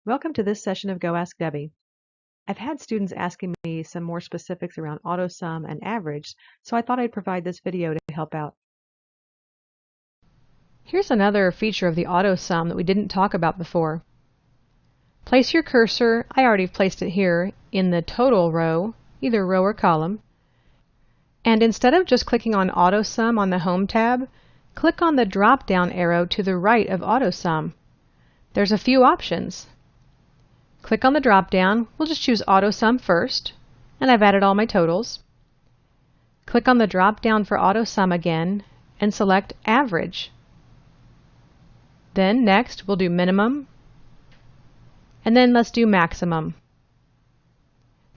Welcome to this session of Go Ask Debbie. I've had students asking me some more specifics around AutoSum and average, so I thought I'd provide this video to help out. Here's another feature of the AutoSum that we didn't talk about before. Place your cursor, I already placed it here, in the total row, either row or column, and instead of just clicking on AutoSum on the Home tab, click on the drop-down arrow to the right of AutoSum. There's a few options. Click on the drop-down. We'll just choose AutoSum first, and I've added all my totals. Click on the drop-down for AutoSum again, and select Average. Then next, we'll do Minimum, and then let's do Maximum.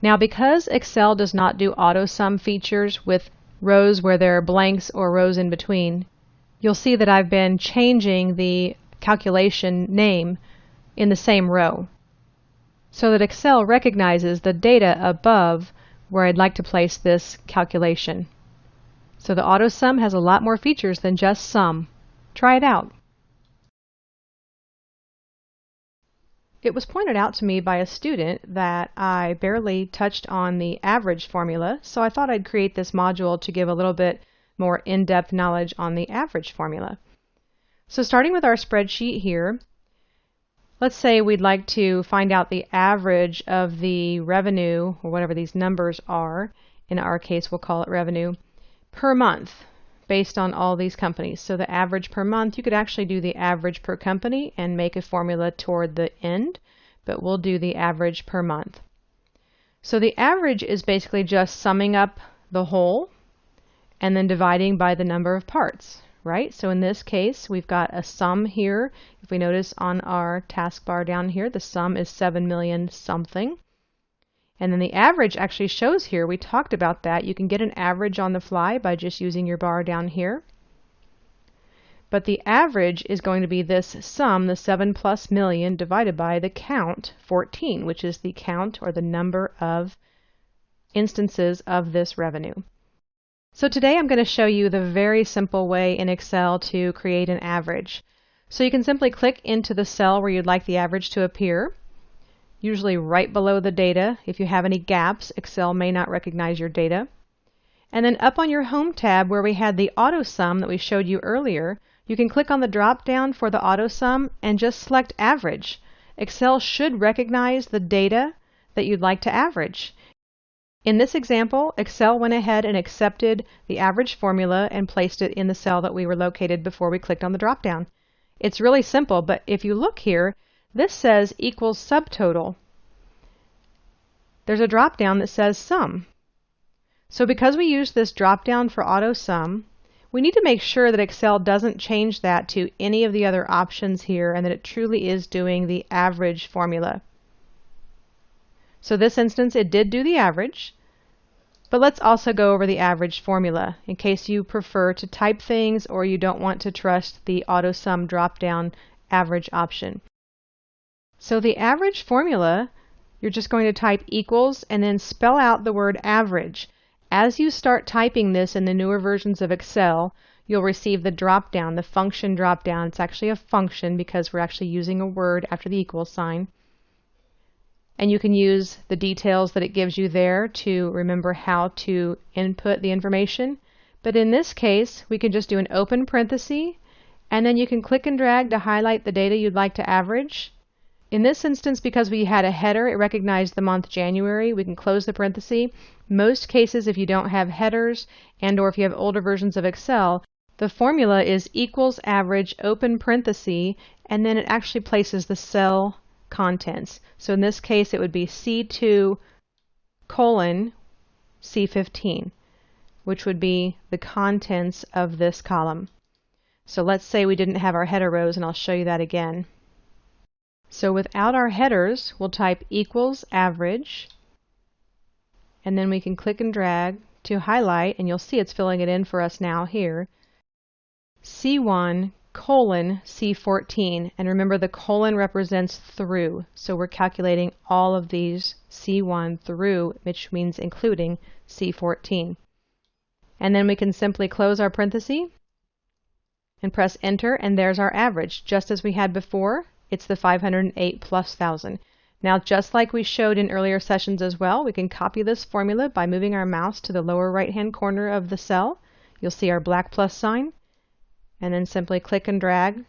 Now because Excel does not do AutoSum features with rows where there are blanks or rows in between, you'll see that I've been changing the calculation name in the same row, so that Excel recognizes the data above where I'd like to place this calculation. So the AutoSum has a lot more features than just sum. Try it out. It was pointed out to me by a student that I barely touched on the average formula, so I thought I'd create this module to give a little bit more in-depth knowledge on the average formula. So starting with our spreadsheet here, let's say we'd like to find out the average of the revenue, or whatever these numbers are, in our case we'll call it revenue, per month based on all these companies. So the average per month, you could actually do the average per company and make a formula toward the end, but we'll do the average per month. So the average is basically just summing up the whole and then dividing by the number of parts. Right? So in this case, we've got a sum here. If we notice on our taskbar down here, the sum is 7 million something. And then the average actually shows here. We talked about that. You can get an average on the fly by just using your bar down here. But the average is going to be this sum, the 7 plus million, divided by the count, 14, which is the count or the number of instances of this revenue. So today I'm going to show you the very simple way in Excel to create an average. So you can simply click into the cell where you'd like the average to appear, usually right below the data. If you have any gaps, Excel may not recognize your data. And then up on your Home tab where we had the AutoSum that we showed you earlier, you can click on the drop down for the AutoSum and just select Average. Excel should recognize the data that you'd like to average. In this example, Excel went ahead and accepted the average formula and placed it in the cell that we were located before we clicked on the drop-down. It's really simple, but if you look here, this says equals subtotal. There's a drop-down that says sum. So because we use this drop-down for AutoSum, we need to make sure that Excel doesn't change that to any of the other options here and that it truly is doing the average formula. So this instance, it did do the average, but let's also go over the average formula in case you prefer to type things or you don't want to trust the AutoSum drop-down average option. So the average formula, you're just going to type equals and then spell out the word average. As you start typing this in the newer versions of Excel, you'll receive the drop-down, the function drop-down. It's actually a function because we're actually using a word after the equal sign. And you can use the details that it gives you there to remember how to input the information. But in this case, we can just do an open parenthesis, and then you can click and drag to highlight the data you'd like to average. In this instance, because we had a header, it recognized the month January. We can close the parenthesis. Most cases, if you don't have headers or if you have older versions of Excel, the formula is equals average open parenthesis, and then it actually places the cell contents. So in this case it would be C2 colon C15, which would be the contents of this column. So let's say we didn't have our header rows, and I'll show you that again. So without our headers, we'll type equals average, and then we can click and drag to highlight, and you'll see it's filling it in for us now here. C1 colon C14, and remember the colon represents through, so we're calculating all of these C1 through, which means including C14. And then we can simply close our parenthesis and press enter, and there's our average, just as we had before. It's the 508 plus 1,000. Now, just like we showed in earlier sessions as well, we can copy this formula by moving our mouse to the lower right-hand corner of the cell. You'll see our black plus sign, and then simply click and drag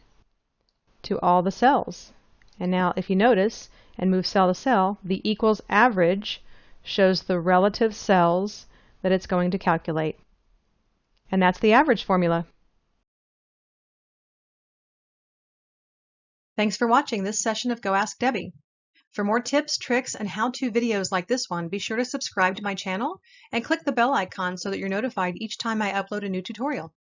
to all the cells. And now, if you notice and move cell to cell, the equals average shows the relative cells that it's going to calculate. And that's the average formula. Thanks for watching this session of Go Ask Debbie. For more tips, tricks, and how-to videos like this one, be sure to subscribe to my channel and click the bell icon so that you're notified each time I upload a new tutorial.